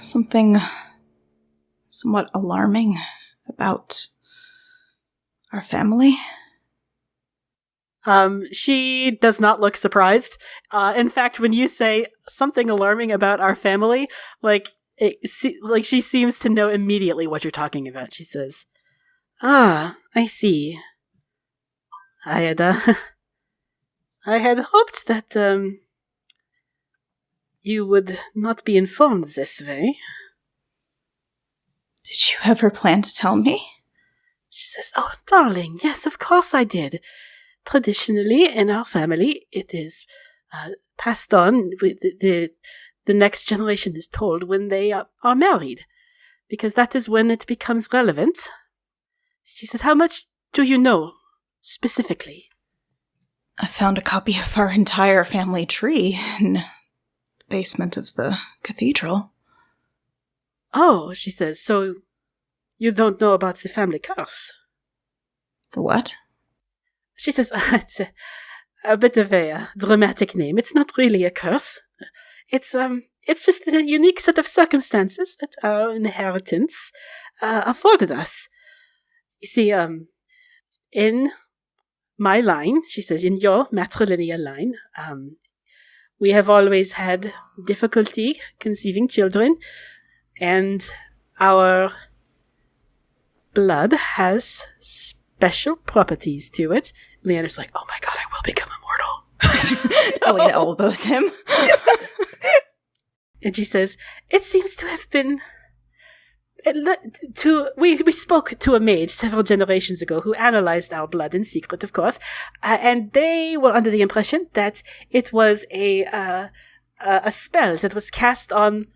something somewhat alarming about our family? She does not look surprised. In fact, when you say something alarming about our family, she seems to know immediately what you're talking about. She says, "Ah, I see. I had hoped that, you would not be informed this way." Did you ever plan to tell me? She says, "Oh, darling, yes, of course I did. Traditionally, in our family, it is passed on. The next generation is told when they are married, because that is when it becomes relevant." She says, "How much do you know, specifically?" I found a copy of our entire family tree in the basement of the cathedral. "Oh," she says, "so you don't know about the family curse?" The what? She says, "It's a bit of a dramatic name. It's not really a curse. It's just a unique set of circumstances that our inheritance afforded us. You see, in my line," she says, "in your matrilineal line, we have always had difficulty conceiving children, and our blood has special properties to it." Leander's like, "Oh my god, I will become immortal." Elena elbows him. And she says, "It seems to have been... We spoke to a mage several generations ago who analyzed our blood in secret, of course, and they were under the impression that it was a spell that was cast on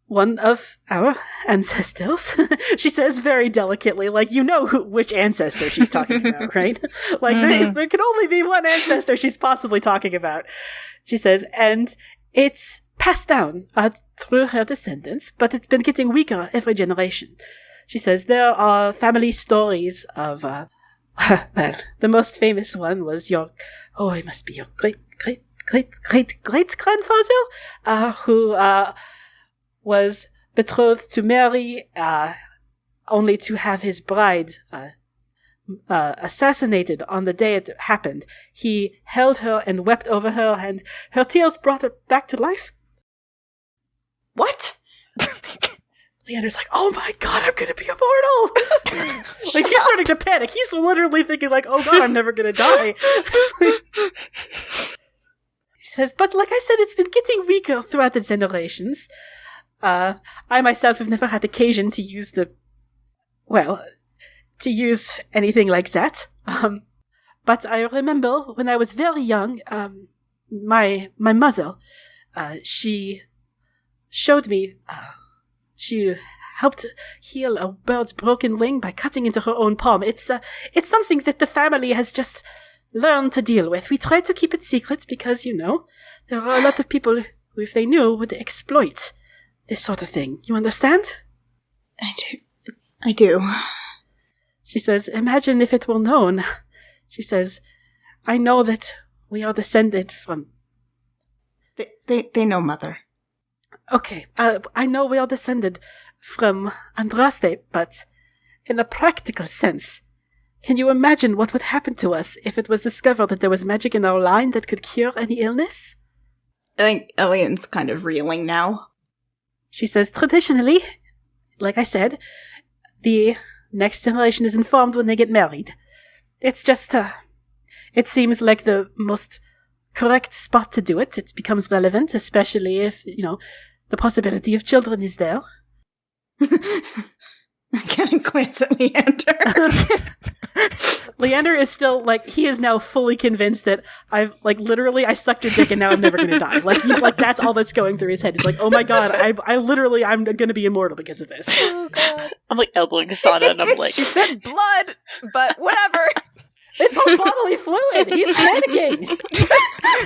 one of our ancestors." She says very delicately, like, you know which ancestor she's talking about, right? Like, there can only be one ancestor she's possibly talking about. She says, "And it's passed down through her descendants, but it's been getting weaker every generation." She says there are family stories of, well, the most famous one was it must be your great-great-great-great-grandfather, who was betrothed to Mary, only to have his bride assassinated on the day it happened. He held her and wept over her, and her tears brought her back to life. What? Leander's like, "Oh my god, I'm gonna be immortal!" Like, he's starting to panic. He's literally thinking, like, "Oh god, I'm never gonna die." He says, "But like I said, it's been getting weaker throughout the generations. I myself have never had occasion to use anything like that. But I remember when I was very young, my mother, she showed me, she helped heal a bird's broken wing by cutting into her own palm. It's something that the family has just learned to deal with. We try to keep it secret because, there are a lot of people who, if they knew, would exploit this sort of thing. You understand?" I do. She says, "Imagine if it were known." She says, "I know that we are descended from..." They know, Mother. "Okay, I know we are descended from Andraste, but in a practical sense, can you imagine what would happen to us if it was discovered that there was magic in our line that could cure any illness?" I think Elian's kind of reeling now. She says, "Traditionally, like I said, the next generation is informed when they get married. It's just, it seems like the most correct spot to do it. It becomes relevant, especially if, the possibility of children is there." I kind of glance at Leander. Leander is still, he is now fully convinced that literally, I sucked your dick and now I'm never going to die. That's all that's going through his head. He's like, "Oh my god, I'm going to be immortal because of this." Oh god. I'm elbowing Kasana and I'm like... She said blood, but whatever. It's all bodily fluid. He's panicking.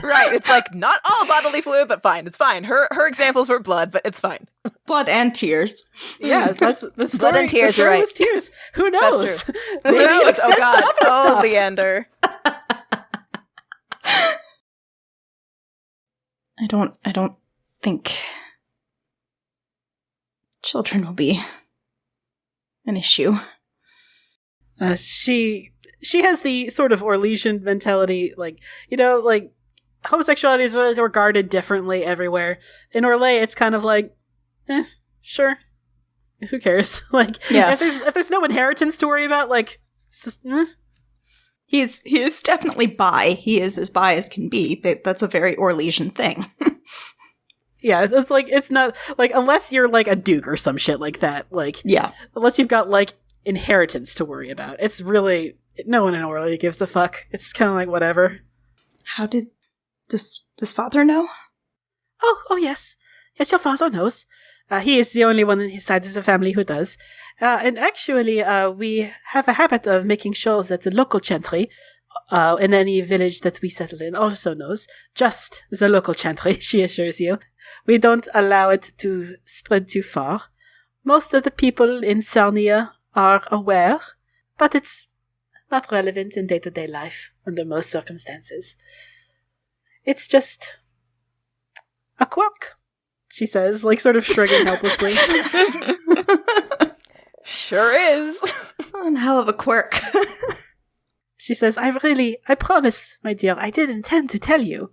Right. It's not all bodily fluid, but fine. It's fine. Her examples were blood, but it's fine. Blood and tears. Yeah, that's the story. Blood and tears, the story right. was tears. Who knows? That's true. Maybe Who knows? extends to other stuff. Leander. I don't think children will be an issue. She has the sort of Orlesian mentality, like, homosexuality is regarded differently everywhere. In Orlais, it's kind of like, sure, who cares? Like, if there's no inheritance to worry about, like, it's just, He is definitely bi. He is as bi as can be, but that's a very Orlesian thing. Yeah, it's like, it's not, like, unless you're, like, a duke or some shit like that, like, unless you've got, like, inheritance to worry about. It's really, no one in Orlais gives a fuck. It's kind of like, whatever. How does father know? Oh, yes. Yes, your father knows. He is the only one on his side of the family who does. And actually, we have a habit of making sure that the local chantry in any village that we settle in also knows. Just the local chantry, she assures you. We don't allow it to spread too far. Most of the people in Sarnia are aware, but it's not relevant in day-to-day life under most circumstances. It's just a quirk, she says, like sort of shrugging helplessly. Sure is. One hell of a quirk. She says, I promise, my dear, I did intend to tell you.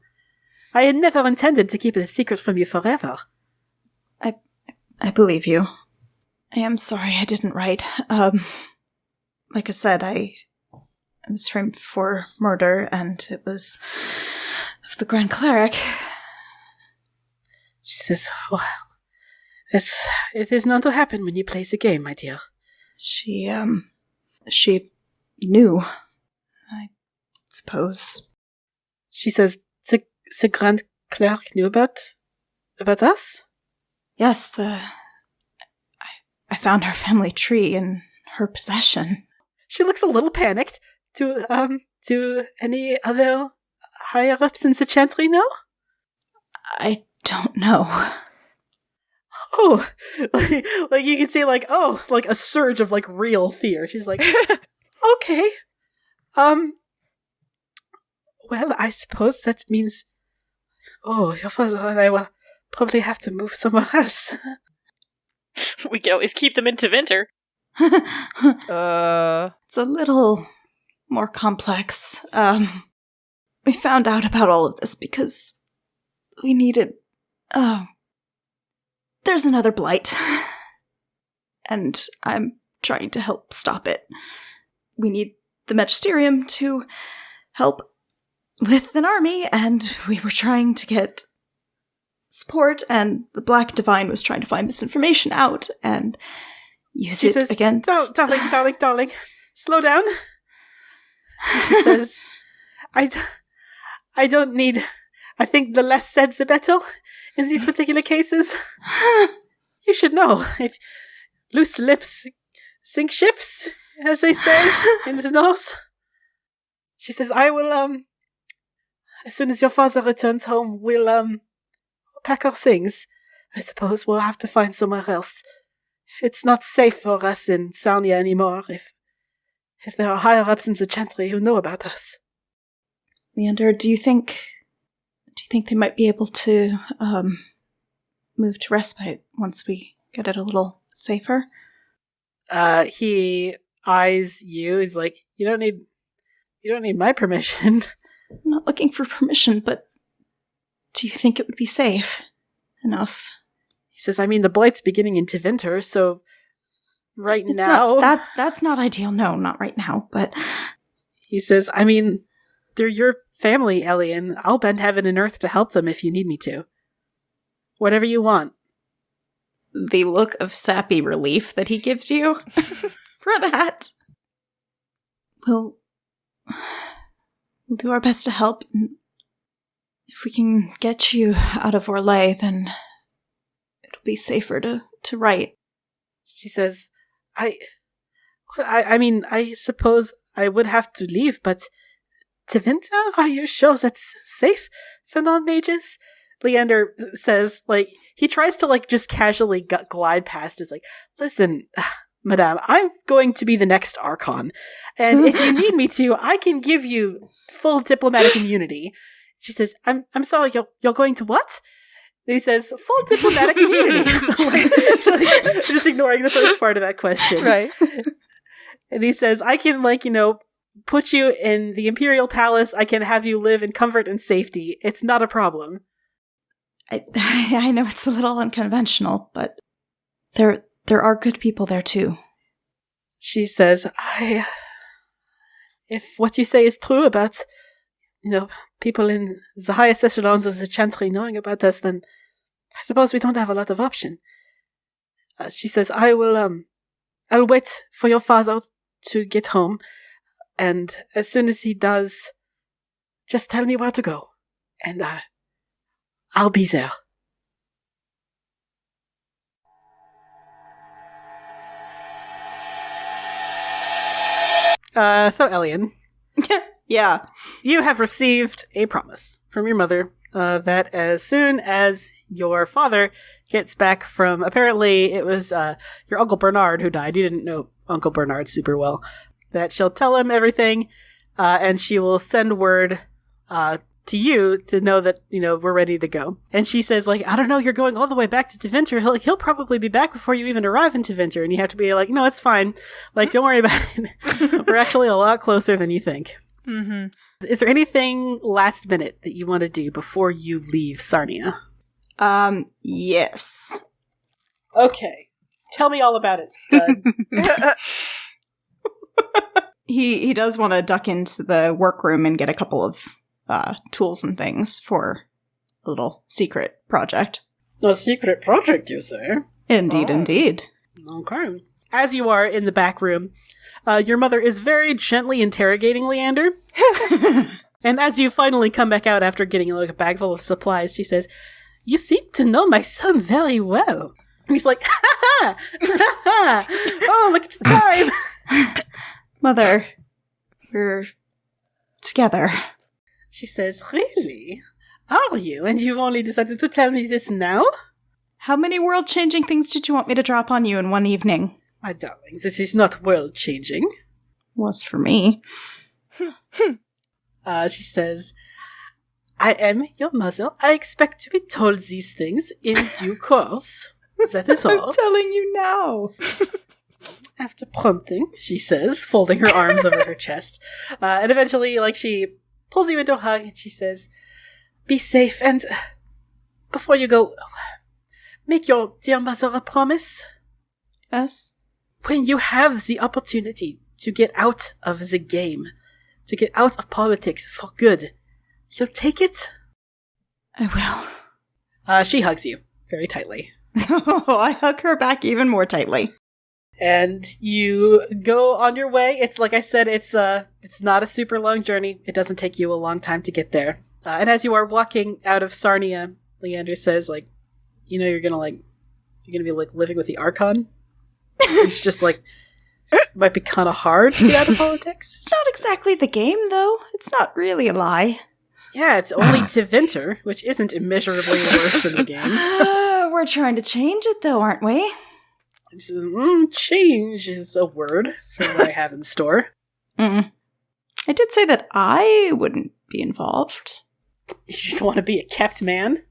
I had never intended to keep it a secret from you forever. I believe you. I am sorry I didn't write. Like I said, I was framed for murder, and it was of the Grand Cleric. She says, well, it is known to happen when you play the game, my dear. She knew, I suppose. She says, the Grand Clerk knew about us? Yes, I found our family tree in her possession. She looks a little panicked. Do any other higher-ups in the chantry know? I don't know. Oh, like you can see, like, oh, like a surge of, like, real fear. She's like, okay. Well, I suppose that means, your father and I will probably have to move somewhere else. We can always keep them in Tevinter. It's a little more complex. We found out about all of this because we needed... there's another blight. And I'm trying to help stop it. We need the Magisterium to help with an army, and we were trying to get support, and the Black Divine was trying to find this information out and use it says, against... Darling, slow down. She says, I don't need... I think the less said, the better in these particular cases. You should know. If loose lips sink ships, as they say in the North. She says, I will, as soon as your father returns home, we'll pack our things. I suppose we'll have to find somewhere else. It's not safe for us in Sarnia anymore if there are higher-ups in the chantry who know about us. Leander, do you think they might be able to move to respite once we get it a little safer? He eyes you. He's like, you don't need my permission. I'm not looking for permission, but do you think it would be safe enough? He says, I mean, the blight's beginning in Tevinter, so that's not ideal. No, not right now, but... He says, I mean, they're your family, Ellie, and I'll bend heaven and earth to help them if you need me to. Whatever you want. The look of sappy relief that he gives you for that. We'll do our best to help. If we can get you out of Orlais, then it'll be safer to write. She says, I mean, I suppose I would have to leave, but Tevinter, are you sure that's safe for non-mages? Leander says, like, he tries to, like, just casually glide past. It's like, listen, madame, I'm going to be the next Archon, and if you need me to, I can give you full diplomatic immunity. She says, I'm sorry, you're going to what? he says, full diplomatic immunity. Just ignoring the first part of that question. Right. And he says, I can, put you in the Imperial Palace. I can have you live in comfort and safety. It's not a problem. I know it's a little unconventional, but there are good people there too. She says, if what you say is true about, people in the highest echelons of the Chantry knowing about us, then I suppose we don't have a lot of option. She says, I'll wait for your father to get home, and as soon as he does, just tell me where to go, and I'll be there. So Elian. Yeah. You have received a promise from your mother that as soon as your father gets back from, apparently it was your Uncle Bernard who died. You didn't know Uncle Bernard super well. That she'll tell him everything, and she will send word to you to know that, we're ready to go. And she says, I don't know, you're going all the way back to Tevinter. He'll probably be back before you even arrive in Tevinter. And you have to be like, no, it's fine. Don't worry about it. We're actually a lot closer than you think. Mm-hmm. Is there anything last minute that you want to do before you leave Sarnia? Yes. Okay. Tell me all about it, stud. He does want to duck into the workroom and get a couple of tools and things for a little secret project. A secret project, you say? Indeed, indeed. Okay. As you are in the back room, your mother is very gently interrogating Leander. And as you finally come back out after getting a bag full of supplies, she says, you seem to know my son very well. And he's like, ha ha! Oh, look at the time! Mother, we're together. She says, really? Are you? And you've only decided to tell me this now? How many world-changing things did you want me to drop on you in one evening? My darling, this is not world-changing. Was for me. She says, I am your mother. I expect to be told these things in due course. That is all. I'm telling you now. After prompting, she says, folding her arms over her chest. And eventually, she pulls you into a hug and she says, be safe, and before you go, make your dear mother a promise. Yes? When you have the opportunity to get out of the game, to get out of politics for good, you'll take it? I will. She hugs you very tightly. I hug her back even more tightly. And you go on your way. It's like I said, it's not a super long journey. It doesn't take you a long time to get there. And as you are walking out of Sarnia, Leander says, you're gonna be living with the Archon. It's just it might be kind of hard to get out of politics. Not exactly the game, though. It's not really a lie. Yeah, it's only Tevinter, which isn't immeasurably worse than the game. We're trying to change it, though, aren't we? Change is a word for what I have in store. I did say that I wouldn't be involved. You just want to be a kept man?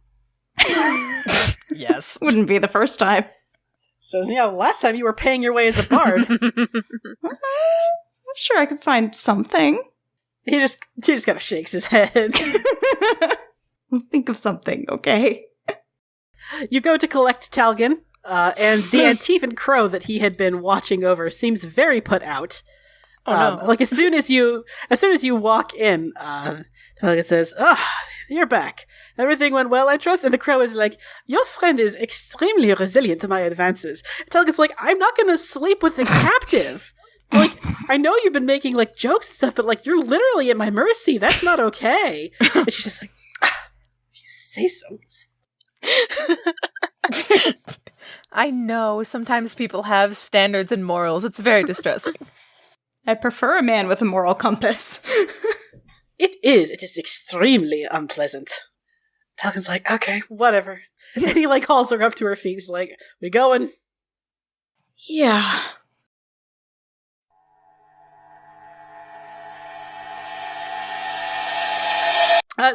Yes. Wouldn't be the first time. Says, last time you were paying your way as a bard. I'm sure I could find something. He just kind of shakes his head. Think of something, okay? You go to collect Talgan, and the Antivan crow that he had been watching over seems very put out. Oh, no. As soon as you walk in, Talgan says, you're back. Everything went well, I trust? And the crow is like, your friend is extremely resilient to my advances. Talgan's like, I'm not going to sleep with a captive. I know you've been making, jokes and stuff, but, you're literally at my mercy. That's not okay. And she's just like, if you say so. I know, sometimes people have standards and morals. It's very distressing. I prefer a man with a moral compass. It is extremely unpleasant. Talgan's like, okay, whatever. And he, hauls her up to her feet. He's like, we going? Yeah.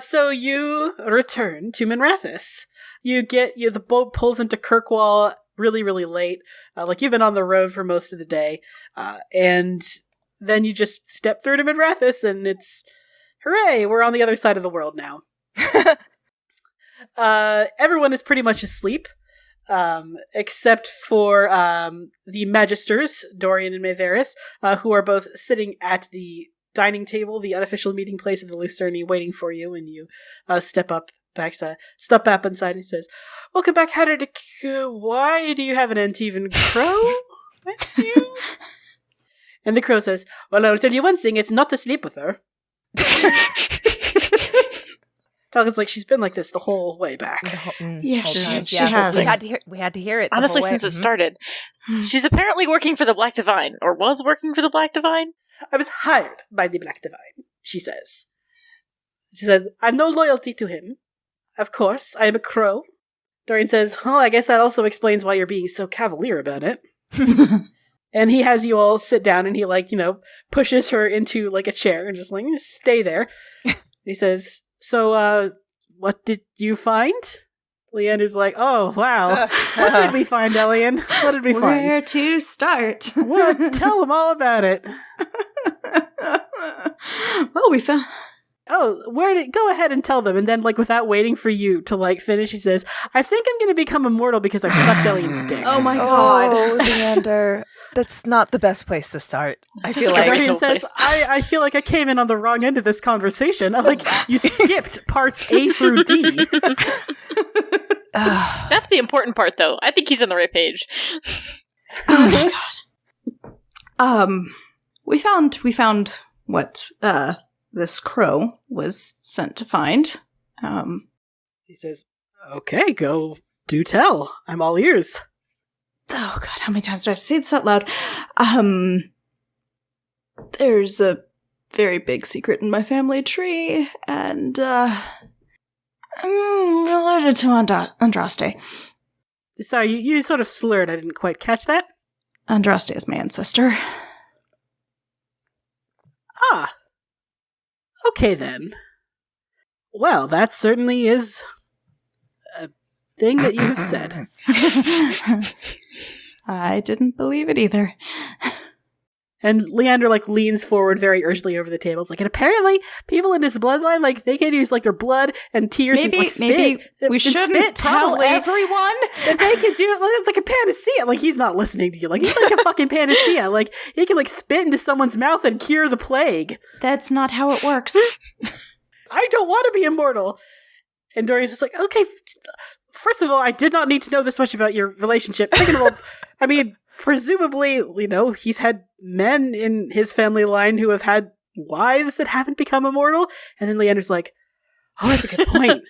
So you return to Minrathous. The boat pulls into Kirkwall really, really late. You've been on the road for most of the day. And then you just step through to Minrathous and it's, hooray, we're on the other side of the world now. Everyone is pretty much asleep. Except for the Magisters, Dorian and Mayveris, who are both sitting at the dining table, the unofficial meeting place of the Lucerni, waiting for you, and you step up inside, and he says, "Welcome back, Hatter. Why do you have an Antivan crow with you?" And the crow says, "Well, I'll tell you one thing, it's not to sleep with her." It's like she's been like this the whole way back. She has. We had to hear it. Honestly, since it started. She's apparently working for the Black Divine, or was working for the Black Divine. "I was hired by the Black Divine," she says. She says, "I've no loyalty to him. Of course, I am a crow." Dorian says, "Well, I guess that also explains why you're being so cavalier about it." And he has you all sit down, and he, pushes her into, a chair, and just, stay there. He says, "So, what did you find?" Leander's like, "Oh, wow. What did we find, Elian? What did we find?" Where to start? Well, tell them all about it. Well, we found... Oh, go ahead and tell them. And then, without waiting for you to, finish, he says, "I think I'm going to become immortal because I've sucked Elian's dick." Oh my god. Oh, Leander. That's not the best place to start. I feel like... Dorian says, I feel like I came in on the wrong end of this conversation. You skipped parts A through D. That's the important part, though. I think he's on the right page. Oh my god. We found what, this crow was sent to find. He says, "Okay, go do tell. I'm all ears." Oh god, how many times do I have to say this out loud? There's a very big secret in my family tree, and, related to Andraste. Sorry, you sort of slurred. I didn't quite catch that. Andraste is my ancestor. Ah. Okay, then. Well, that certainly is a thing that you have said. I didn't believe it either. And Leander, leans forward very urgently over the tables. And apparently, people in his bloodline, they can use, their blood and tears and, spit. Maybe we shouldn't spit, tell probably. everyone. And they can do it. It's like a panacea. He's not listening to you. He's like a fucking panacea. He can, spit into someone's mouth and cure the plague. That's not how it works. I don't want to be immortal. And Dorian's just like, okay, first of all, I did not need to know this much about your relationship. Second of all, presumably, he's had men in his family line who have had wives that haven't become immortal. And then Leander's like, oh, that's a good point.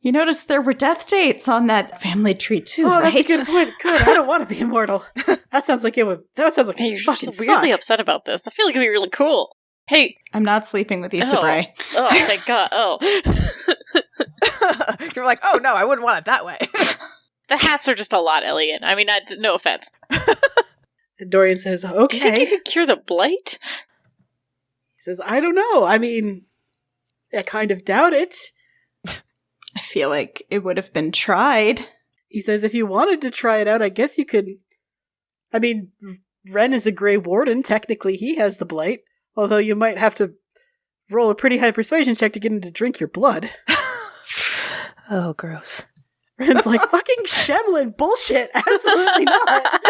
You noticed there were death dates on that family tree too, right? That's a good point. Good. I don't want to be immortal. That sounds like you're fucking weirdly upset about this. I feel like it'd be really cool. Hey, I'm not sleeping with you, Sabray. Oh, thank God. Oh. You're like, oh no, I wouldn't want it that way. The hats are just a lot, Elliot. No offense. And Dorian says, okay. Do you think you could cure the blight? He says, I don't know. I kind of doubt it. I feel like it would have been tried. He says, if you wanted to try it out, I guess you could. Ren is a Grey Warden. Technically, he has the blight. Although you might have to roll a pretty high persuasion check to get him to drink your blood. Oh, gross. Ren's like, fucking Shemlin, bullshit. Absolutely not.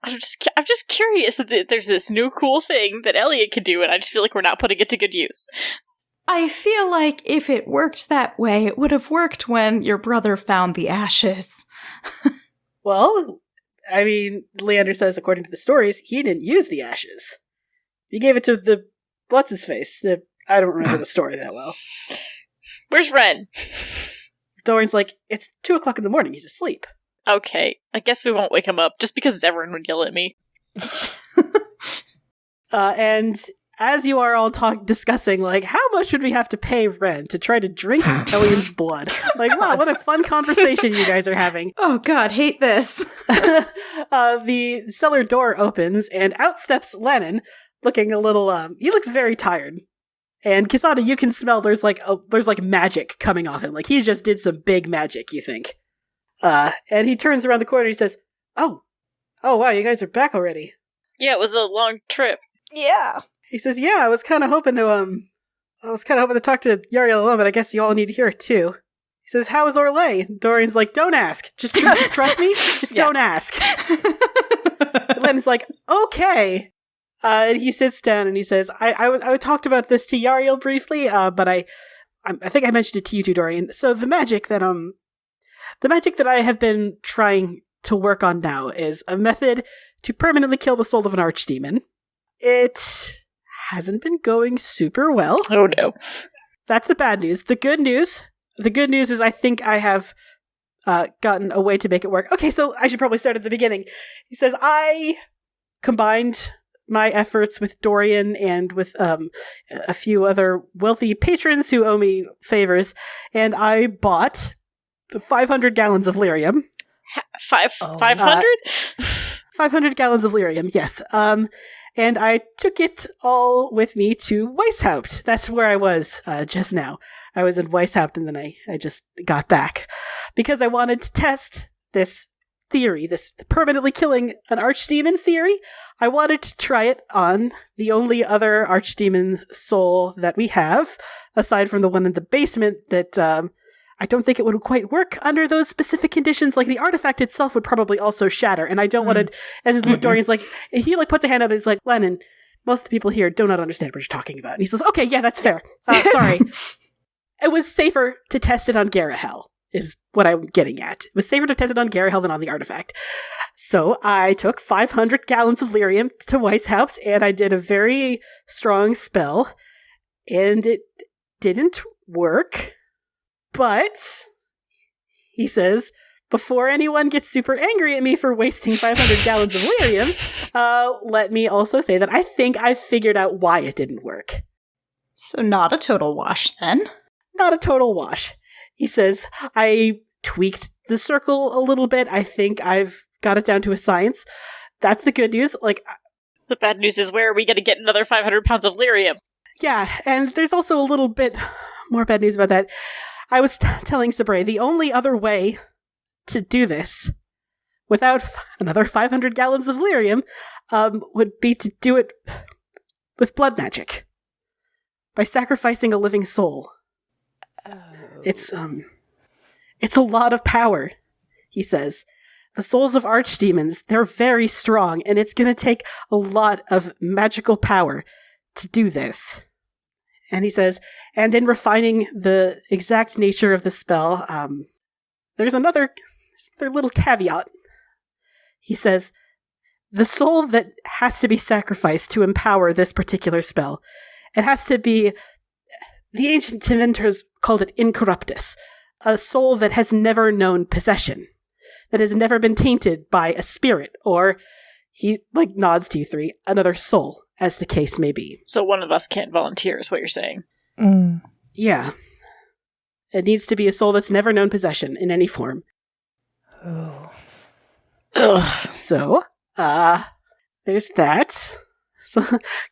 I'm just curious that there's this new cool thing that Elliot could do, and I just feel like we're not putting it to good use. I feel like if it worked that way, it would have worked when your brother found the ashes. Well, Leander says, according to the stories, he didn't use the ashes. He gave it to what's-his-face? I don't remember the story that well. Where's Ren? Dorian's like, it's 2:00 in the morning, he's asleep. Okay, I guess we won't wake him up, just because everyone would yell at me. And as you are all discussing, like, how much would we have to pay Ren to try to drink Elian's blood? Like, wow, what a fun conversation you guys are having. Oh god, hate this. The cellar door opens, and out steps Lannon, looking a little, he looks very tired. And Kisada, you can smell there's magic coming off him. Like, he just did some big magic, you think. And he turns around the corner and he says, Oh, wow, you guys are back already. Yeah, it was a long trip. Yeah. He says, yeah, I was kind of hoping to talk to Yariel alone, but I guess you all need to hear it too. He says, how is Orlais? Dorian's like, don't ask. Just trust me. Just don't ask. Lennon's like, okay. And he sits down and he says, I talked about this to Yariel briefly, but I think I mentioned it to you too, Dorian. So the magic that I have been trying to work on now is a method to permanently kill the soul of an archdemon. It hasn't been going super well. Oh no. That's the bad news. The good news is I think I have gotten a way to make it work. Okay, so I should probably start at the beginning. He says, I combined my efforts with Dorian and with a few other wealthy patrons who owe me favors, and I bought 500 gallons of lyrium. 500? 500 gallons of lyrium, yes. And I took it all with me to Weishaupt. That's where I was just now. I was in Weishaupt, and then I just got back. Because I wanted to test this theory, this permanently killing an archdemon theory. I wanted to try it on the only other archdemon soul that we have, aside from the one in the basement that I don't think it would quite work under those specific conditions. Like, the artifact itself would probably also shatter, and I don't want to... And then Dorian's like... He, like, puts a hand up and is like, Lannon, most of the people here do not understand what you're talking about. And he says, okay, yeah, that's fair. Sorry. It was safer to test it on Garahel, is what I'm getting at. It was safer to test it on Garahel than on the artifact. So I took 500 gallons of lyrium to Weishaupt, and I did a very strong spell, and it didn't work. But, he says, before anyone gets super angry at me for wasting 500 gallons of lyrium, let me also say that I think I've figured out why it didn't work. So not a total wash, then? Not a total wash. He says, I tweaked the circle a little bit. I think I've got it down to a science. That's the good news. Like, the bad news is, where are we going to get another 500 pounds of lyrium? Yeah, and there's also a little bit more bad news about that. I was telling Sabre, the only other way to do this without another 500 gallons of lyrium would be to do it with blood magic. By sacrificing a living soul. Oh. It's a lot of power, he says. The souls of archdemons, they're very strong, and it's going to take a lot of magical power to do this. And he says, and in refining the exact nature of the spell, there's another little caveat. He says, the soul that has to be sacrificed to empower this particular spell, it has to be, the ancient inventors called it incorruptus, a soul that has never known possession, that has never been tainted by a spirit, or, he nods to you three, another soul, as the case may be. So one of us can't volunteer, is what you're saying. Yeah. It needs to be a soul that's never known possession in any form. Oh. Ugh. So, there's that. So,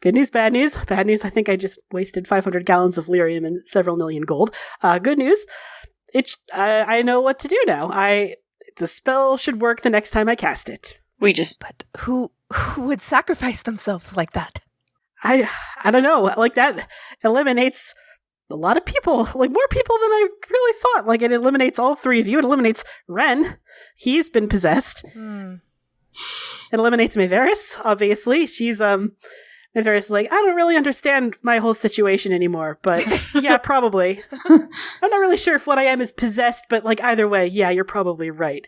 good news, bad news. Bad news, I think I just wasted 500 gallons of lyrium and several million gold. Good news, I know what to do now. The spell should work the next time I cast it. But who would sacrifice themselves like that? I don't know. Like, that eliminates a lot of people. Like, more people than I really thought. Like, it eliminates all three of you. It eliminates Ren. He's been possessed. It eliminates Mayveris, obviously. She's, Mayveris is like, I don't really understand my whole situation anymore, but yeah, probably. I'm not really sure if what I am is possessed, but, like, either way, yeah, you're probably right.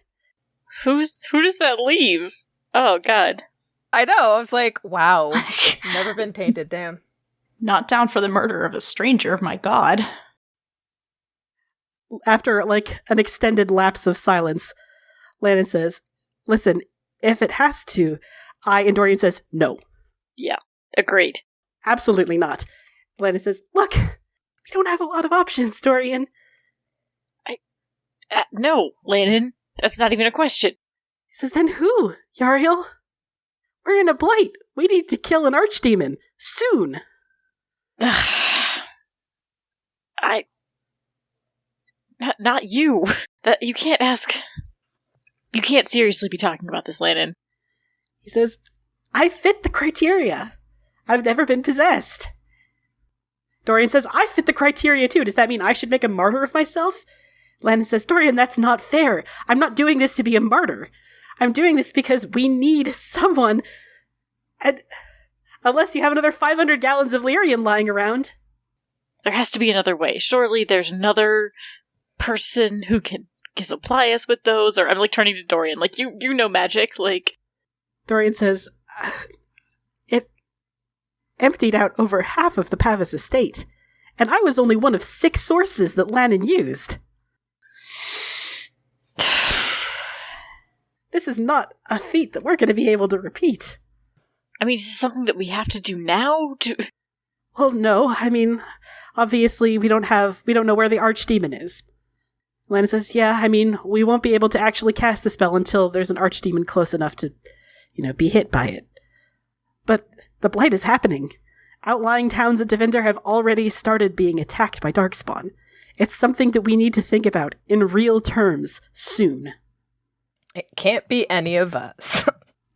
Who does that leave? Oh, God. I know. I was like, wow. Never been tainted, damn. Not down for the murder of a stranger, my god. After, like, an extended lapse of silence, Lannon says, listen, if it has to, and Dorian says, no. Yeah, agreed. Absolutely not. Lannon says, look, we don't have a lot of options, Dorian. No, Lannon. That's not even a question. He says, then who, Yariel? We're in a blight. We need to kill an archdemon. Soon. Not you. That you can't ask. You can't seriously be talking about this, Lannon. He says, I fit the criteria. I've never been possessed. Dorian says, I fit the criteria too. Does that mean I should make a martyr of myself? Lannon says, Dorian, that's not fair. I'm not doing this to be a martyr. I'm doing this because we need someone. And unless you have another 500 gallons of Lyrian lying around. There has to be another way. Surely there's another person who can supply us with those. Or I'm like turning to Dorian, like you know magic, like. Dorian says, it emptied out over half of the Pavis estate, and I was only one of 6 sources that Lannon used. This is not a feat that we're going to be able to repeat. I mean, is this something that we have to do now? Well, no. I mean, obviously we don't know where the archdemon is. Lannon says, yeah, I mean, we won't be able to actually cast the spell until there's an archdemon close enough to, be hit by it. But the blight is happening. Outlying towns at Devinder have already started being attacked by Darkspawn. It's something that we need to think about in real terms soon. It can't be any of us.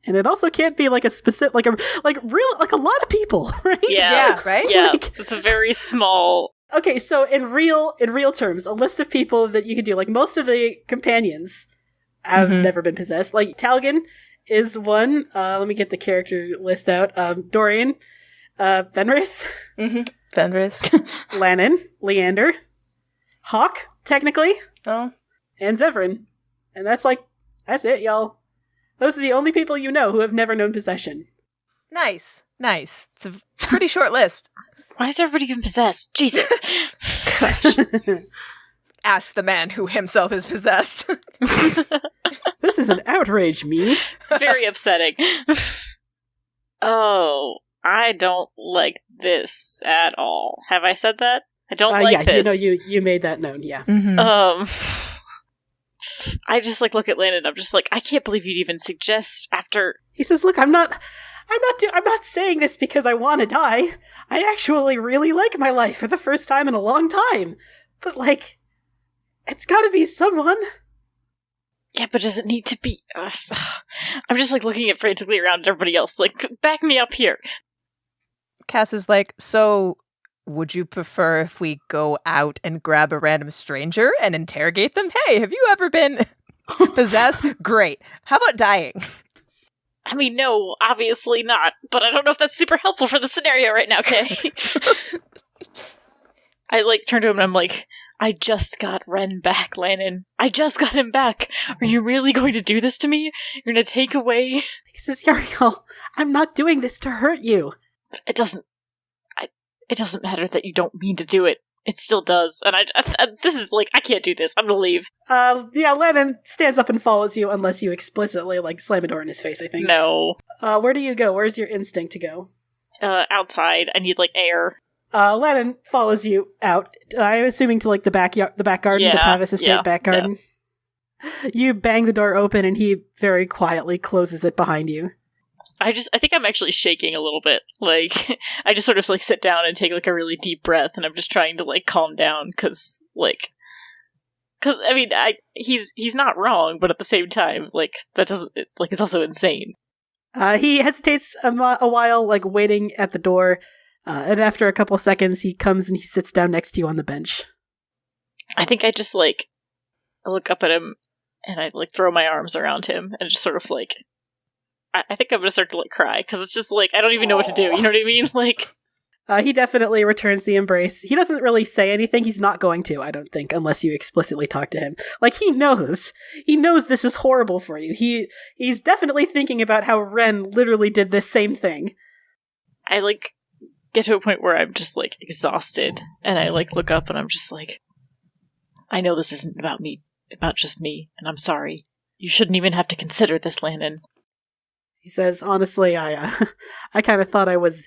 And it also can't be like a specific, like a lot of people, right? Yeah, right? Yeah, it's a very small. Okay, so in real terms, a list of people that you could do, like most of the companions have never been possessed. Like Talgan is one. Let me get the character list out. Dorian, Fenris, Fenris, Lannon, Leander, Hawk, technically, and Zevran. And that's it, y'all. Those are the only people you know who have never known possession. Nice. It's a pretty short list. Why is everybody even possessed? Jesus. Ask the man who himself is possessed. This is an outrage, me. It's very upsetting. Oh, I don't like this at all. Have I said that? I don't like this. You made that known, yeah. I just look at Lannon and I'm just I can't believe you'd even suggest after. He says, look, I'm not saying this because I want to die. I actually really like my life for the first time in a long time. But it's gotta be someone. Yeah, but does it need to be us? I'm just looking at frantically around at everybody else. Back me up here. Cass is so would you prefer if we go out and grab a random stranger and interrogate them? Hey, have you ever been possessed? Great. How about dying? I mean, no, obviously not. But I don't know if that's super helpful for the scenario right now, Kay. I turn to him and I'm like, I just got Ren back, Lannon. I just got him back. Are you really going to do this to me? You're going to take away... He says, Yariel, I'm not doing this to hurt you. It doesn't matter that you don't mean to do it. It still does. And this is I can't do this. I'm gonna leave. Yeah, Lannon stands up and follows you unless you explicitly slam a door in his face, I think. No. Where do you go? Where's your instinct to go? Outside. I need air. Lannon follows you out. I'm assuming to the back garden, the Pavis Estate back garden. Yeah. You bang the door open and he very quietly closes it behind you. I think I'm actually shaking a little bit. I just sort of sit down and take a really deep breath, and I'm just trying to calm down because I mean, he's not wrong, but at the same time, that doesn't it's also insane. He hesitates a while, waiting at the door, and after a couple seconds, he comes and he sits down next to you on the bench. I think I just I look up at him and I throw my arms around him and just sort of I think I'm gonna start to cry because it's just I don't even know what to do. You know what I mean? He definitely returns the embrace. He doesn't really say anything. He's not going to, I don't think, unless you explicitly talk to him. He knows. He knows this is horrible for you. He's definitely thinking about how Ren literally did this same thing. I get to a point where I'm just exhausted, and I look up and I'm just I know this isn't about me, about just me, and I'm sorry. You shouldn't even have to consider this, Lannon. He says, honestly, I kind of thought I was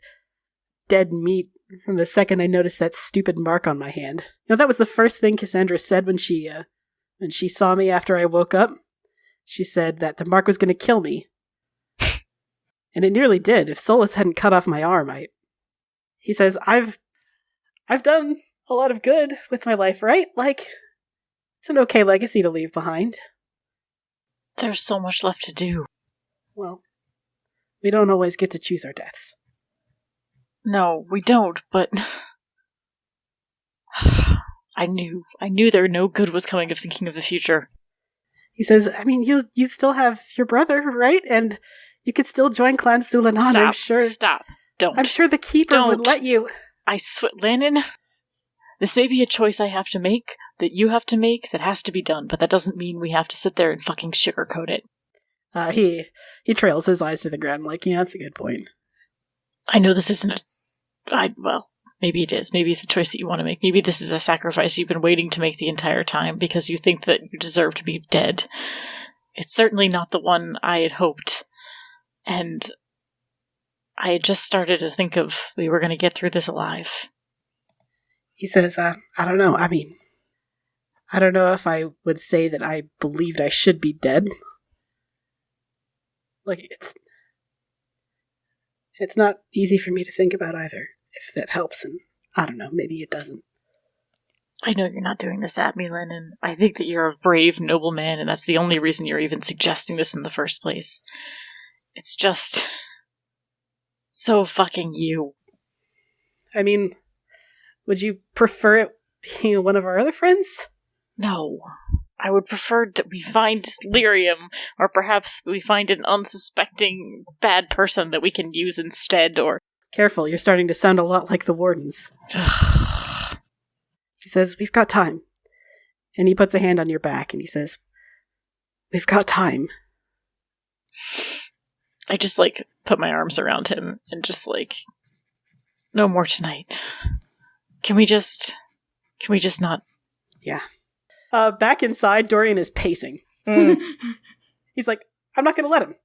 dead meat from the second I noticed that stupid mark on my hand. That was the first thing Cassandra said when she saw me after I woke up. She said that the mark was going to kill me. And it nearly did. If Solus hadn't cut off my arm, He says, I've done a lot of good with my life, right? Like, it's an okay legacy to leave behind. There's so much left to do. Well, we don't always get to choose our deaths. No, we don't, but I knew there no good was coming of thinking of the future. He says, I mean, you still have your brother, right? And you could still join Clan Sulanan, Stop, I'm sure. Stop. Don't. I'm sure the Keeper would let you. I swear, Lannon, this may be a choice I have to make, that you have to make, that has to be done, but that doesn't mean we have to sit there and fucking sugarcoat it. He trails his eyes to the ground like, yeah, that's a good point. I know this isn't well, maybe it is. Maybe it's a choice that you want to make. Maybe this is a sacrifice you've been waiting to make the entire time because you think that you deserve to be dead. It's certainly not the one I had hoped. And I had just started to think of we were going to get through this alive. He says, I don't know. I mean, I don't know if I would say that I believed I should be dead. Like, it's not easy for me to think about either, if that helps, and I don't know, maybe it doesn't. I know you're not doing this at me, Lannon. I think that you're a brave, noble man, and that's the only reason you're even suggesting this in the first place. It's just so fucking you. I mean, would you prefer it being one of our other friends? No. I would prefer that we find Lyrium, or perhaps we find an unsuspecting bad person that we can use instead, or... Careful, you're starting to sound a lot like the Wardens. He says, we've got time. And he puts a hand on your back, and he says, we've got time. I just, put my arms around him, and just, no more tonight. Can we just not... Yeah. Back inside, Dorian is pacing. He's like, I'm not going to let him.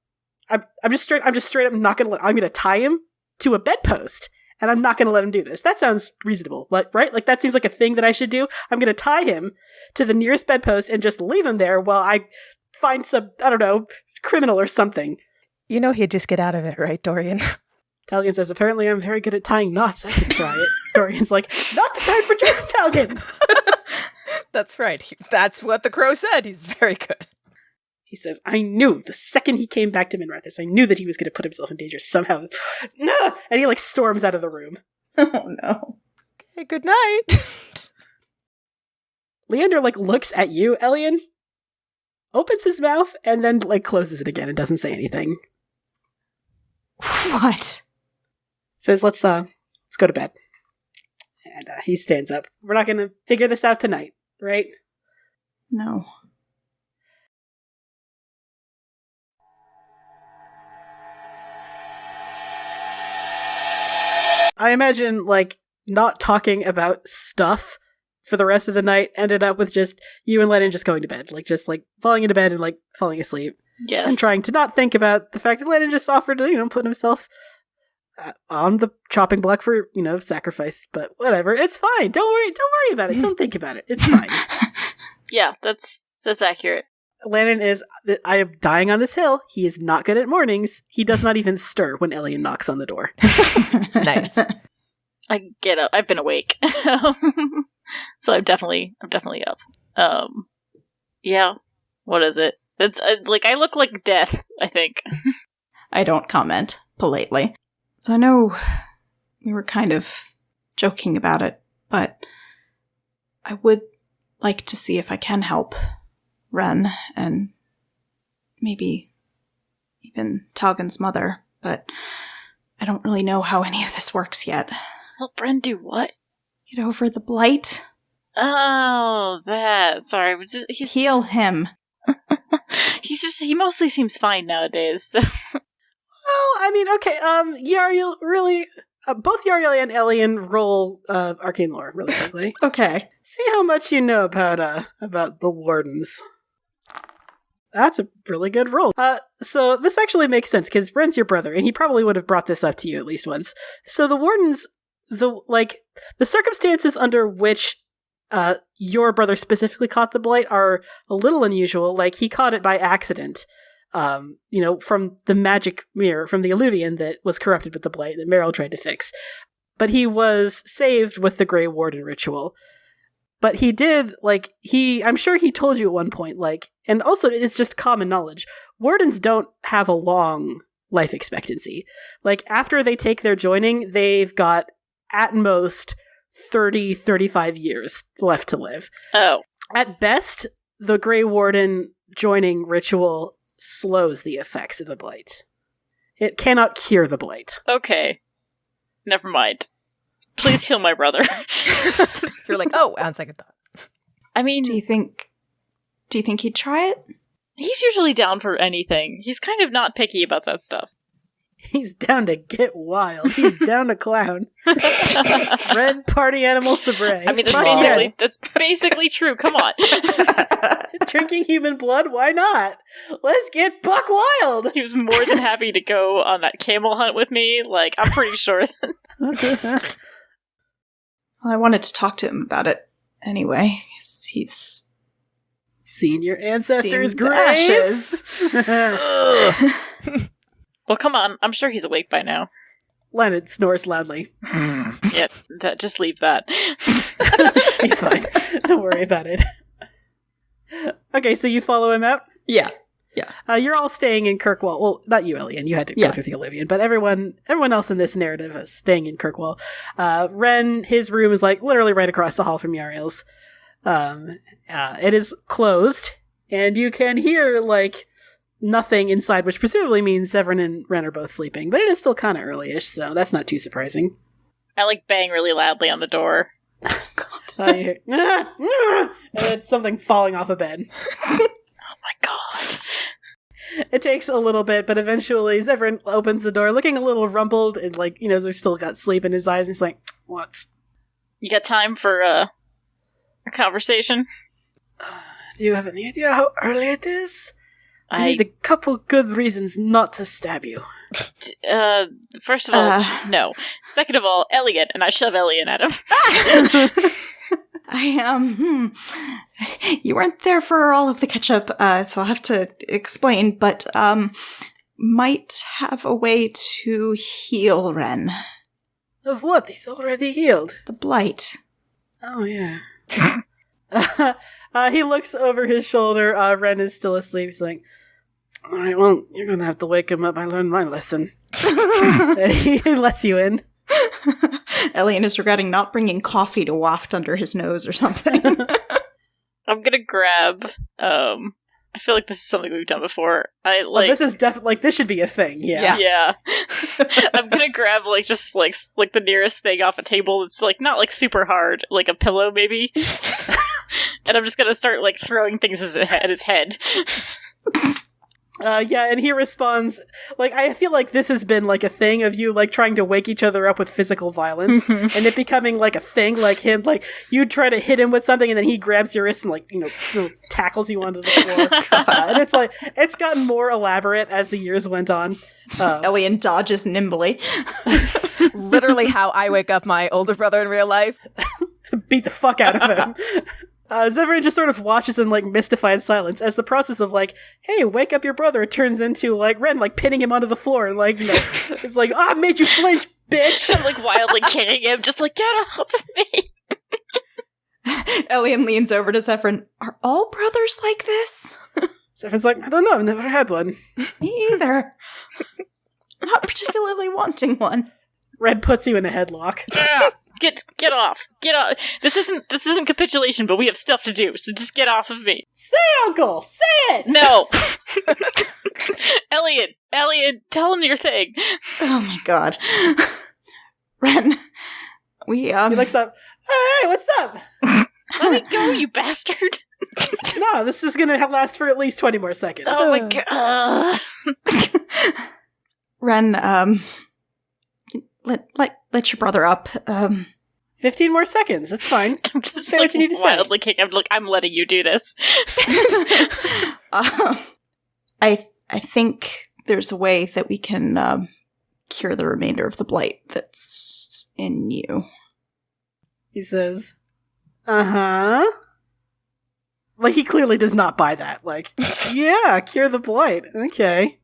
I'm just straight up not going to let him. I'm going to tie him to a bedpost, and I'm not going to let him do this. That sounds reasonable, right? Like, that seems like a thing that I should do. I'm going to tie him to the nearest bedpost and just leave him there while I find some, I don't know, criminal or something. You know he'd just get out of it, right, Dorian? Talgan says, apparently I'm very good at tying knots. I can try it. Dorian's like, not the time for tricks, Talgan! That's right. That's what the crow said. He's very good. He says, I knew the second he came back to Minrathous, I knew that he was going to put himself in danger somehow. No! And he storms out of the room. Oh no. Okay, good night. Leander looks at you, Elian, opens his mouth, and then closes it again and doesn't say anything. What? Says, let's go to bed. And he stands up. We're not going to figure this out tonight, right? No. I imagine, not talking about stuff for the rest of the night ended up with just you and Lennon just going to bed. Falling into bed and, falling asleep. Yes. And trying to not think about the fact that Lennon just offered to, put himself on the chopping block for, sacrifice. But whatever. It's fine. Don't worry about it. Don't think about it. It's fine. Yeah, that's accurate. Lannon is, I am dying on this hill. He is not good at mornings. He does not even stir when Elian knocks on the door. Nice. I get up. I've been awake. So I'm definitely up. Yeah. What is it? It's I look like death, I think. I don't comment politely. So I know we were kind of joking about it, but I would like to see if I can help Ren and maybe even Talgan's mother, but I don't really know how any of this works yet. Help Ren do what? Get over the blight. Oh, that. Sorry. Heal him. He mostly seems fine nowadays, so. Well, I mean, okay, Yariel, really, both Yariel and Elian roll arcane lore really quickly. Okay. See how much you know about the Wardens. That's a really good roll. So this actually makes sense, because Ren's your brother, and he probably would have brought this up to you at least once. So the Wardens the circumstances under which your brother specifically caught the blight are a little unusual. Like, he caught it by accident, from the magic mirror, from the Illuvian that was corrupted with the blight that Meryl tried to fix. But he was saved with the Grey Warden ritual. But he did, I'm sure he told you at one point, and also it's just common knowledge, wardens don't have a long life expectancy. Like, after they take their joining, they've got, at most, 30, 35 years left to live. Oh. At best, the Grey Warden joining ritual slows the effects of the blight. It cannot cure the blight. Okay. Never mind. Please heal my brother. You're like, oh, on second thought. I mean, Do you think he'd try it? he's usually down for anything. He's kind of not picky about that stuff. He's down to get wild. He's down to clown. Red party animal sabre. I mean, that's basically true. Come on. Drinking human blood? Why not? Let's get buck wild. He was more than happy to go on that camel hunt with me. Like, I'm pretty sure. Well, I wanted to talk to him about it anyway. He's seen your ancestors' seen the graves. ashes. Well, come on. I'm sure he's awake by now. Lannon snores loudly. Yeah, just leave that. He's fine. Don't worry about it. Okay, so you follow him out? Yeah. You're all staying in Kirkwall. Well, not you, Elian. You had to go through the Olivia, but everyone else in this narrative is staying in Kirkwall. Ren, his room is literally right across the hall from Yariel's. It is closed, and you can hear nothing inside, which presumably means Severin and Ren are both sleeping, but it is still kind of early-ish, so that's not too surprising. I bang really loudly on the door. You hear, and it's something falling off a bed. Oh my god. It takes a little bit, but eventually Severin opens the door, looking a little rumpled, and there's still got sleep in his eyes, and he's like, what? You got time for a conversation? Do you have any idea how early it is? I need a couple good reasons not to stab you. First of all, no. Second of all, Elliot, and I shove Elliot at him. You weren't there for all of the catch-up, so I'll have to explain, but, might have a way to heal Ren. Of what? He's already healed. The blight. Oh, yeah. He looks over his shoulder. Ren is still asleep. He's like, all right, well, you're going to have to wake him up. I learned my lesson. He lets you in. Elian is regretting not bringing coffee to waft under his nose or something. I'm gonna grab, I feel like this is something we've done before. This is definitely, this should be a thing, yeah. I'm gonna grab, just the nearest thing off a table that's, not, super hard, like a pillow, maybe. And I'm just gonna start, throwing things at his head. And he responds, I feel like this has been, a thing of you, trying to wake each other up with physical violence, and it becoming, a thing, him, you try to hit him with something, and then he grabs your wrist and, tackles you onto the floor. And it's, it's gotten more elaborate as the years went on. Elian dodges nimbly. Literally how I wake up my older brother in real life. Beat the fuck out of him. Severin just sort of watches in, mystified silence as the process of, hey, wake up your brother turns into, Ren, pinning him onto the floor and, it's I made you flinch, bitch! I'm, wildly kicking him, just get off of me! Elian leans over to Severin. Are all brothers like this? Severin's I don't know, I've never had one. Me either. Not particularly wanting one. Red puts you in a headlock. Get off! Get off! This isn't capitulation, but we have stuff to do, so just get off of me. Say, Uncle! Say it! No! Elliot, tell him your thing. Oh my god. Ren, He looks up. Hey, what's up? Let me go, you bastard! No, this is gonna last for at least 20 more seconds. Oh my god. Ren, let your brother up. 15 more seconds. That's fine. I'm just say what you need to wildly kicking. I'm letting you do this. I think there's a way that we can cure the remainder of the blight that's in you. He says, uh-huh. Like, he clearly does not buy that. Like, yeah, cure the blight. Okay.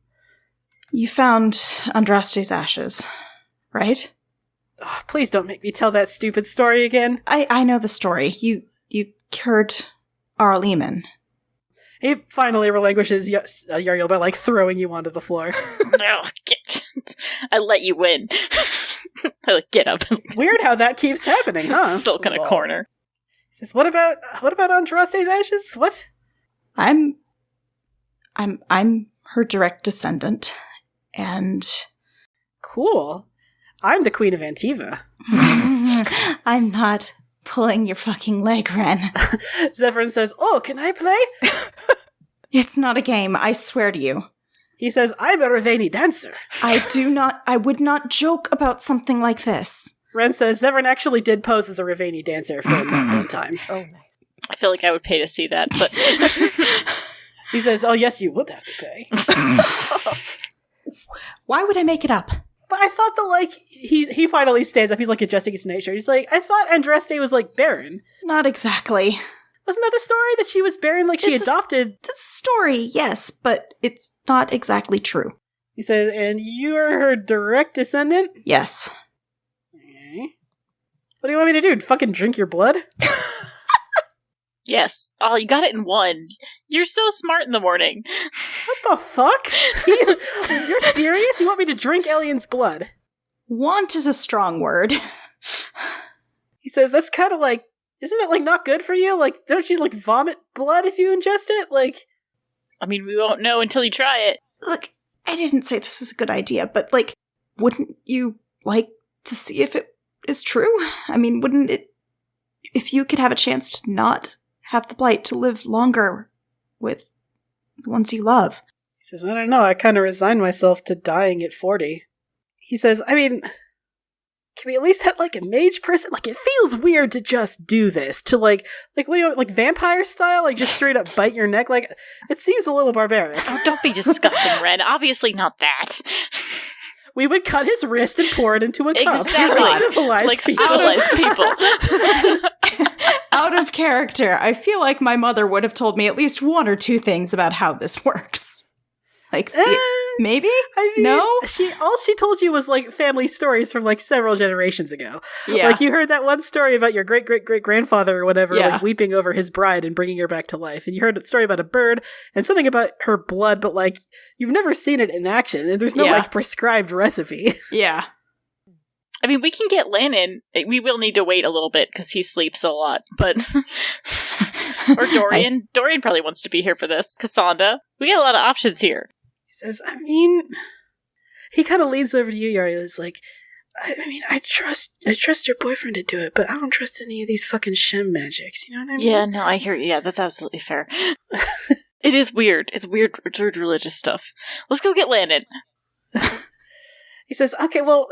You found Andraste's ashes, right? Oh, please don't make me tell that stupid story again. I know the story. You cured Arleman. He finally relinquishes Uriel by, like, throwing you onto the floor. No, I let you win. I like get up. Weird how that keeps happening, huh? Still in a corner. He says, what about Andraste's ashes? What? I'm her direct descendant, and cool. I'm the Queen of Antiva. I'm not pulling your fucking leg, Ren. Zephyrin says, oh, can I play? It's not a game, I swear to you. He says, I'm a Raveni dancer. I would not joke about something like this. Ren says, Zephyrin actually did pose as a Raveni dancer for one time. Oh, nice. I feel like I would pay to see that, but... He says, oh, yes, you would have to pay. Why would I make it up? But I thought that, like, he finally stands up. He's, like, adjusting his nature. He's like, I thought Andraste was, like, barren. Not exactly. Wasn't that the story? That she was barren, like, she adopted? It's a story, yes, but it's not exactly true. He says, and you're her direct descendant? Yes. Okay. What do you want me to do? Fucking drink your blood? Yes. Oh, you got it in one. You're so smart in the morning. What the fuck? You're serious? You want me to drink Elian's blood? Want is a strong word. He says, that's kind of like, isn't that, like, not good for you? Like, don't you, like, vomit blood if you ingest it? Like... I mean, we won't know until you try it. Look, I didn't say this was a good idea, but, like, wouldn't you like to see if it is true? I mean, wouldn't it... If you could have a chance to not have the blight, to live longer with the ones you love. He says, I don't know, I kind of resigned myself to dying at 40. He says, I mean, can we at least have, like, a mage person? Like, it feels weird to just do this, to, like, what do you, like, vampire style? Like, just straight up bite your neck? Like, it seems a little barbaric. Oh, don't be disgusting, Red. Obviously not that. We would cut his wrist and pour it into a cup. Exactly. Civilized people. Civilized people. Out of character, I feel like my mother would have told me at least one or two things about how this works. Like, maybe? I mean, no? All she told you was, like, family stories from, like, several generations ago. Yeah. Like, you heard that one story about your great-great-great-grandfather or whatever, Yeah. like, weeping over his bride and bringing her back to life. And you heard a story about a bird and something about her blood, but, like, you've never seen it in action. And there's no, like, prescribed recipe. Yeah. I mean, we can get Lannon. We will need to wait a little bit because he sleeps a lot, but... Or Dorian. Dorian probably wants to be here for this. Cassandra. We got a lot of options here. He says, I mean... He kind of leans over to you, Yari. He's like, I mean, I trust your boyfriend to do it, but I don't trust any of these fucking Shem magics. You know what I mean? Yeah, no, I hear you. Yeah, that's absolutely fair. It is weird. It's weird religious stuff. Let's go get Lannon. He says, okay, well...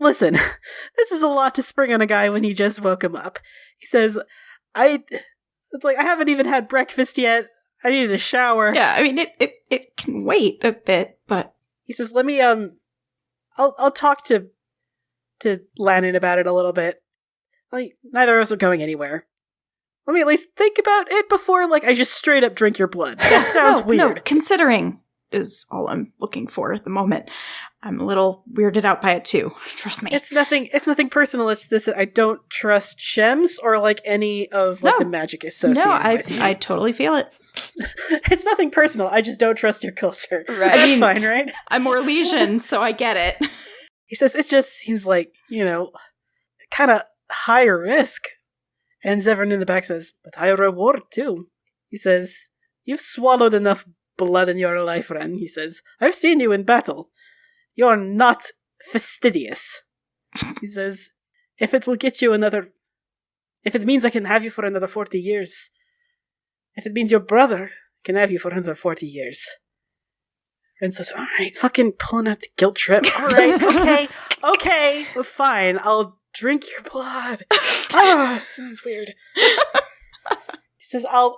Listen, this is a lot to spring on a guy when you just woke him up. He says, I haven't even had breakfast yet. I needed a shower. Yeah, I mean, it can wait a bit, but... He says, let me, I'll talk to Lannon about it a little bit. Like, neither of us are going anywhere. Let me at least think about it before, like, I just straight up drink your blood. That sounds weird. No, considering is all I'm looking for at the moment. I'm a little weirded out by it too. Trust me. It's nothing personal. It's this. I don't trust Shems or like any of like the magic associated with you. I totally feel it. It's nothing personal. I just don't trust your culture. Right. That's fine, right? I'm Orlesian, so I get it. He says it just seems like, kind of higher risk. And Zevran in the back says, but higher reward too. He says, you've swallowed enough blood in your life, Ren. He says, I've seen you in battle. You're not fastidious. He says, if it means I can have you for another 40 years, if it means your brother can have you for another 40 years. Ren says, alright, fucking pulling out the guilt trip. Alright, okay, fine, I'll drink your blood. Sounds weird. He says, I'll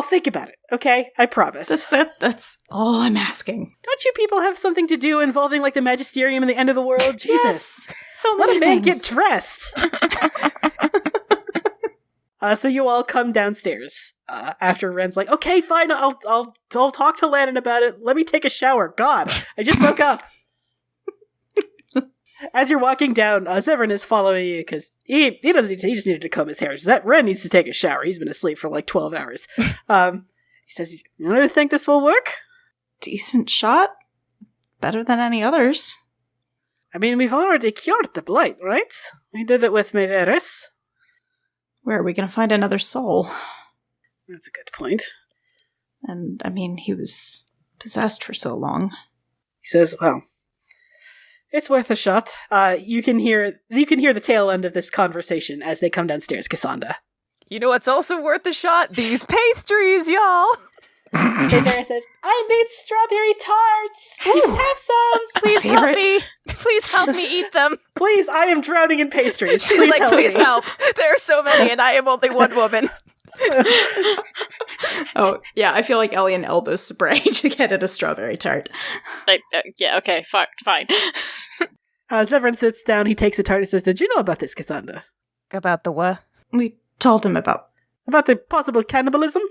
think about it, okay? I promise. That's all I'm asking. Don't you people have something to do involving, like, the Magisterium and the end of the world? Jesus. So Let many a man things. get dressed. So you all come downstairs. After Ren's like, okay, fine, I'll talk to Lannon about it. Let me take a shower. God, I just woke up. As you're walking down, Severin is following you because he just needed to comb his hair. Ren needs to take a shower. He's been asleep for like 12 hours. He says, you really think this will work? Decent shot. Better than any others. I mean, we've already cured the blight, right? We did it with Minrathous. Where are we going to find another soul? That's a good point. And, I mean, he was possessed for so long. He says, well, it's worth a shot. You can hear the tail end of this conversation as they come downstairs, Cassandra. You know what's also worth a shot? These pastries, y'all! Minrathous says, I made strawberry tarts! You can have some! Please help me! Please help me eat them! Please, I am drowning in pastries. She's Please like, help please me. help! There are so many and I am only one woman. Oh, yeah, I feel like Elian elbows spray to get at a strawberry tart. Yeah, okay, fine. Severin sits down, he takes a tart and says, did you know about this, Cassandra? About the what? We told him about About the possible cannibalism?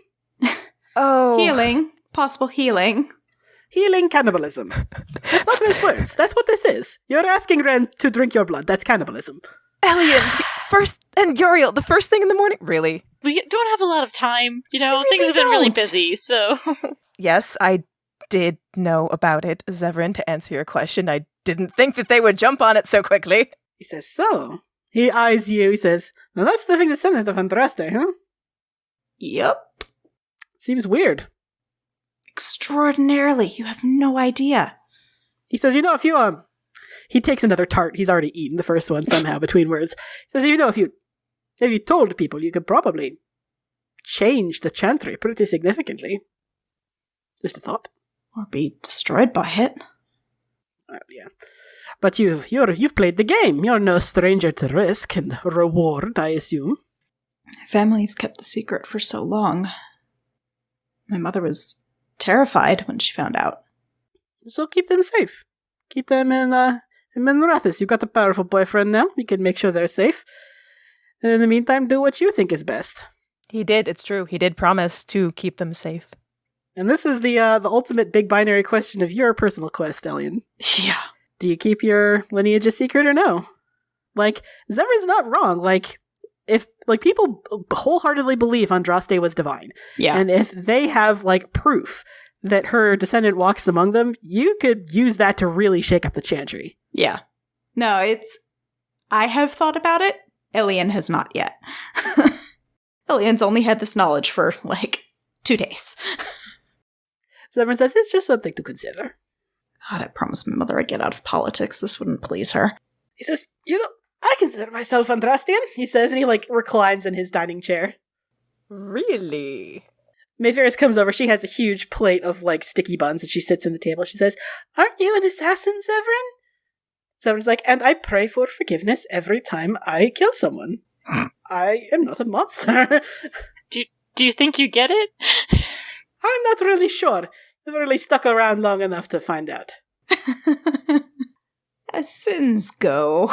Oh. healing. Possible healing. Healing cannibalism. That's not his words. That's what this is. You're asking Ren to drink your blood. That's cannibalism. Elian, and Uriel, the first thing in the morning. Really? We don't have a lot of time, you know, We things really have been really don't. busy, so... Yes, I did know about it, Zevran, to answer your question. I didn't think that they would jump on it so quickly. He says, so? He eyes you. He says, now that's living descendant of Andraste, huh? Yep. Seems weird. Extraordinarily. You have no idea. He says, you know, if you, he takes another tart. He's already eaten the first one somehow between words. He says, you know, if you told people, you could probably change the chantry pretty significantly. Just a thought. Or be destroyed by it. Yeah. But you've played the game. You're no stranger to risk and reward, I assume. Family's kept the secret for so long. My mother was terrified when she found out. So keep them safe. Keep them in Minrathous. You've got a powerful boyfriend now. You can make sure they're safe. And in the meantime, do what you think is best. He did, it's true. He did promise to keep them safe. And this is the ultimate big binary question of your personal quest, Elian. Yeah. Do you keep your lineage a secret or no? Like, Zevran's not wrong. Like, if people wholeheartedly believe Andraste was divine, Yeah. and if they have proof that her descendant walks among them, you could use that to really shake up the chantry. Yeah. No, I have thought about it. Elian has not yet. Elian's only had this knowledge for 2 days. Zevran says it's just something to consider. God, I promised my mother I'd get out of politics. This wouldn't please her. He says, you know, I consider myself Andrastian, he says, and he reclines in his dining chair. Really? Mayferris comes over. She has a huge plate of sticky buns and she sits in the table. She says, aren't you an assassin, Zevran? Zevran's like, and I pray for forgiveness every time I kill someone. I am not a monster. Do you think you get it? I'm not really sure. I've really stuck around long enough to find out. As sins go.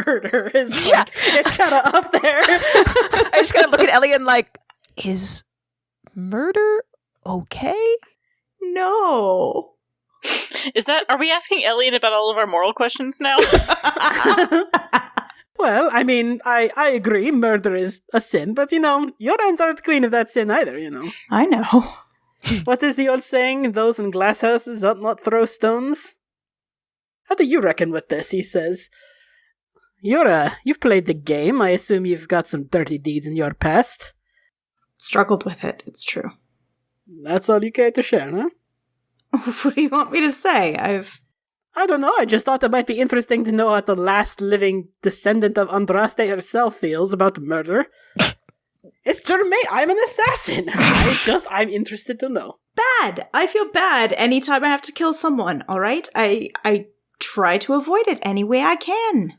Murder is it's kind of up there. I just gotta look at Elian is murder okay? No. Are we asking Elliot about all of our moral questions now? Well, I mean, I agree, murder is a sin, but your hands aren't clean of that sin either, I know. What is the old saying? Those in glass houses ought not throw stones? How do you reckon with this? He says. You've played the game. I assume you've got some dirty deeds in your past. Struggled with it, it's true. That's all you care to share, huh? What do you want me to say? I don't know. I just thought it might be interesting to know how the last living descendant of Andraste herself feels about murder. It's Jermaine. I'm an assassin. I'm interested to know. Bad. I feel bad anytime I have to kill someone, alright? I try to avoid it any way I can.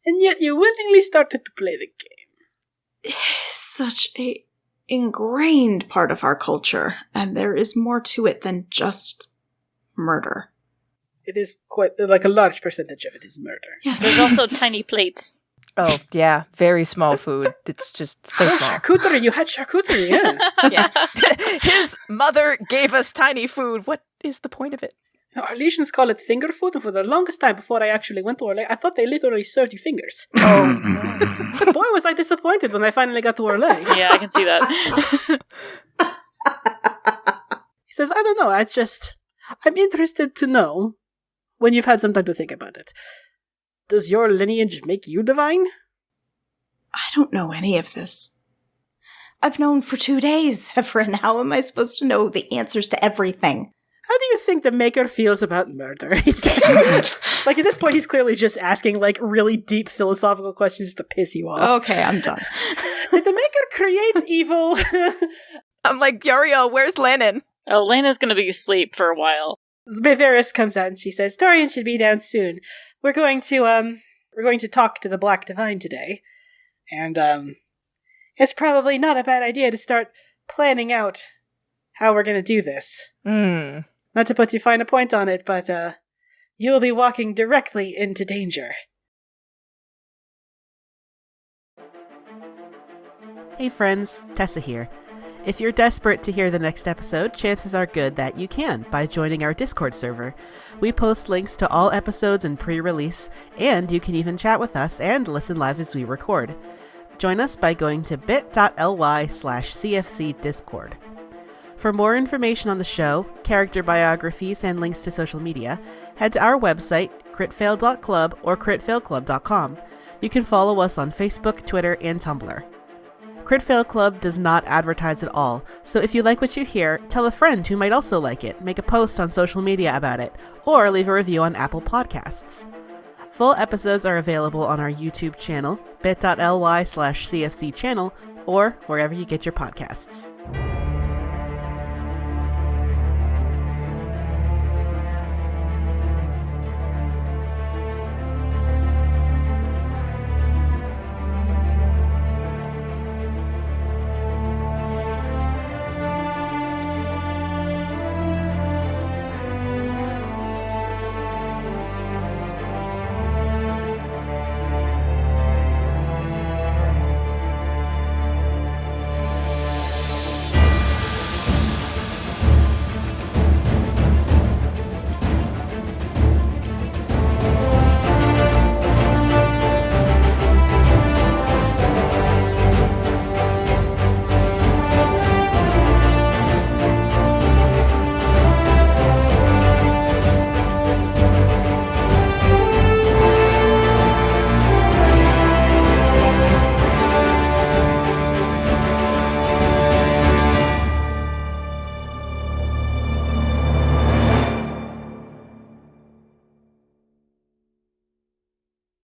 And yet you willingly started to play the game. Such a ingrained part of our culture, and there is more to it than just murder. It is quite, like a large percentage of it is murder. Yes. There's also tiny plates. Oh, yeah. Very small food. It's just so small. Charcuterie. You had charcuterie, yeah. Yeah. His mother gave us tiny food. What is the point of it? Our legions call it finger food, and for the longest time before I actually went to Orlais, I thought they literally served you fingers. Oh. Boy, was I disappointed when I finally got to Orlais. Yeah, I can see that. He says, I don't know, I'm interested to know, when you've had some time to think about it, does your lineage make you divine? I don't know any of this. I've known for 2 days, Severin. How am I supposed to know the answers to everything? How do you think the Maker feels about murder? Like, at this point, he's clearly just asking, like, really deep philosophical questions to piss you off. Okay, I'm done. Did the Maker create evil? I'm like, Yariel, where's Lannon? Oh, Lena's gonna be asleep for a while. Bavaris comes out and she says, Dorian should be down soon. We're going to talk to the Black Divine today. And, it's probably not a bad idea to start planning out how we're gonna do this. Not to put too fine a point on it, but, you will be walking directly into danger. Hey friends, Tessa here. If you're desperate to hear the next episode, chances are good that you can by joining our Discord server. We post links to all episodes and pre-release, and you can even chat with us and listen live as we record. Join us by going to bit.ly/CFCDiscord. For more information on the show, character biographies, and links to social media, head to our website, critfail.club or critfailclub.com. You can follow us on Facebook, Twitter, and Tumblr. Crit Fail Club does not advertise at all, so if you like what you hear, tell a friend who might also like it, make a post on social media about it, or leave a review on Apple Podcasts. Full episodes are available on our YouTube channel, bit.ly/CFC channel, or wherever you get your podcasts.